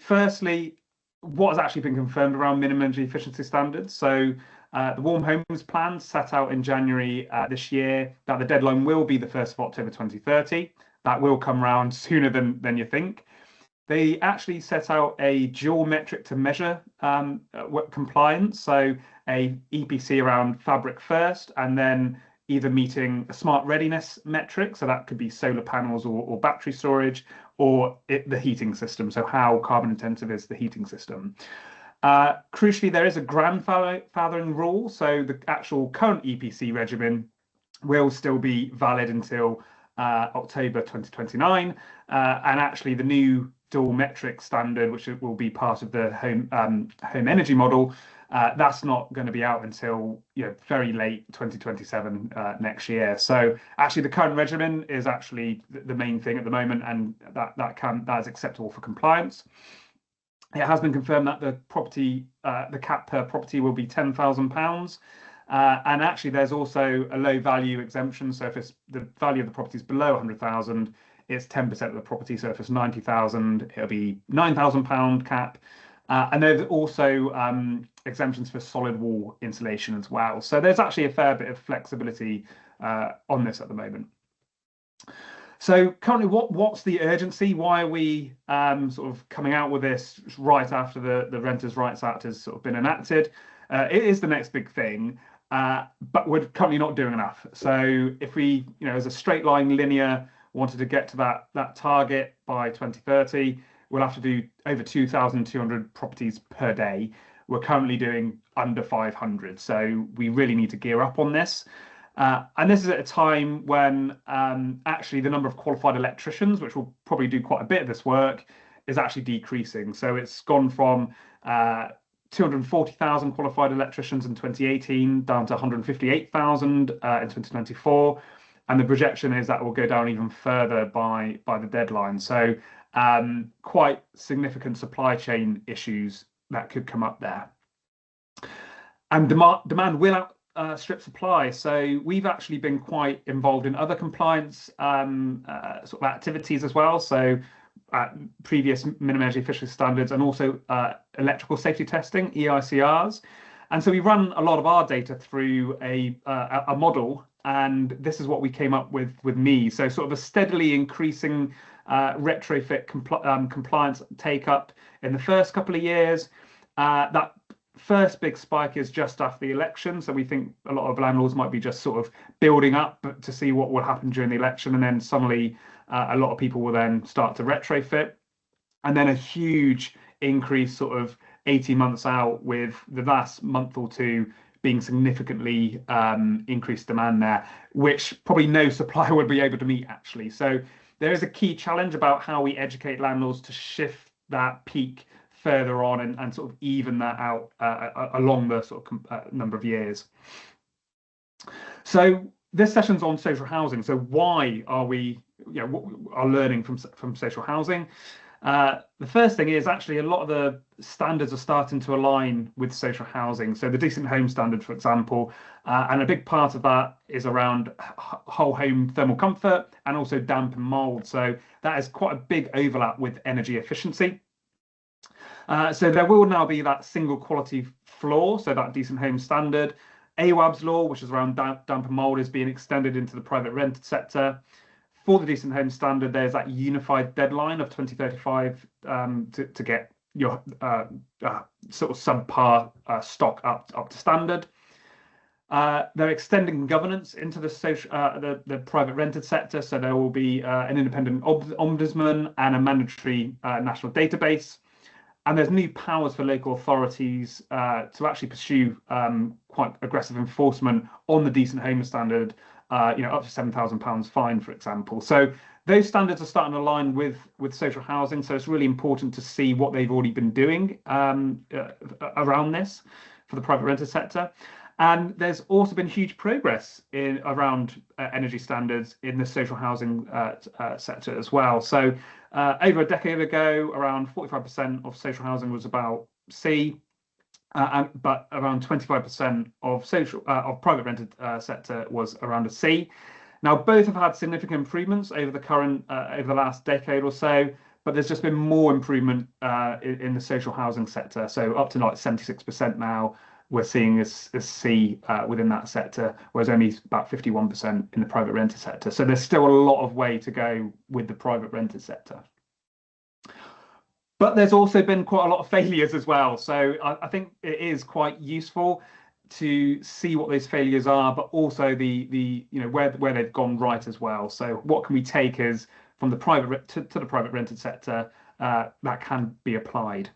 firstly, what has actually been confirmed around minimum energy efficiency standards. So the Warm Homes Plan set out in January this year that the deadline will be the 1st of October 2030. That will come around sooner than you think. They actually set out a dual metric to measure compliance. So a EPC around fabric first, and then either meeting a smart readiness metric. So that could be solar panels or battery storage, or the heating system. So how carbon intensive is the heating system? Crucially, there is a grandfathering rule. So the actual current EPC regimen will still be valid until October 2029. And actually the new dual metric standard, which will be part of the home energy model, that's not going to be out until very late 2027 next year. So actually the current regimen is actually the main thing at the moment, and that is acceptable for compliance. It has been confirmed that the cap per property will be £10,000. And actually there's also a low value exemption. So if the value of the property is below 100,000, it's 10% of the property. So if it's 90,000, it'll be £9,000 cap. And there's also exemptions for solid wall insulation as well. So there's actually a fair bit of flexibility on this at the moment. So currently, what's the urgency? Why are we sort of coming out with this right after the Renters' Rights Act has sort of been enacted? It is the next big thing, but we're currently not doing enough. So if we, as a straight line linear, wanted to get to that target by 2030, we'll have to do over 2,200 properties per day. We're currently doing under 500. So we really need to gear up on this. And this is at a time when actually the number of qualified electricians, which will probably do quite a bit of this work, is actually decreasing. So it's gone from 240,000 qualified electricians in 2018 down to 158,000 in 2024. And the projection is that will go down even further by the deadline. So quite significant supply chain issues that could come up there. And demand will outstrip supply. So we've actually been quite involved in other compliance sort of activities as well. So previous minimum energy efficiency standards, and also electrical safety testing, EICRs. And so we run a lot of our data through a model, and this is what we came up with me. So sort of a steadily increasing retrofit compliance take up in the first couple of years. That first big spike is just after the election. So we think a lot of landlords might be just sort of building up to see what will happen during the election. And then suddenly a lot of people will then start to retrofit. And then a huge increase sort of 18 months out, with the last month or two being significantly increased demand there, which probably no supplier would be able to meet actually. So there is a key challenge about how we educate landlords to shift that peak further on and sort of even that out along the sort of number of years. So this session's on social housing. So why are we, what are learning from social housing? The first thing is actually a lot of the standards are starting to align with social housing. So the Decent Home Standard, for example, and a big part of that is around whole home thermal comfort and also damp and mold. So that is quite a big overlap with energy efficiency. So there will now be that single quality floor, so that Decent Home Standard. AWAB's law, which is around damp and mold, is being extended into the private rented sector. For the Decent Home Standard, there's that unified deadline of 2035 to get your sort of subpar stock up to standard. They're extending governance into the private rented sector, so there will be an independent ombudsman and a mandatory national database. And there's new powers for local authorities to actually pursue quite aggressive enforcement on the Decent Home Standard, up to £7,000 fine, for example. So those standards are starting to align with social housing. So it's really important to see what they've already been doing around this for the private rented sector. And there's also been huge progress around energy standards in the social housing sector as well. So over a decade ago, around 45% of social housing was about C, but around 25% of private rented sector was around a C. Now, both have had significant improvements over the last decade or so, but there's just been more improvement in the social housing sector. So up to like 76% now, we're seeing as C within that sector, whereas only about 51% in the private rented sector. So there's still a lot of way to go with the private rented sector. But there's also been quite a lot of failures as well. So I think it is quite useful to see what those failures are, but also the where they've gone right as well. So what can we take as from the private to the private rented sector that can be applied.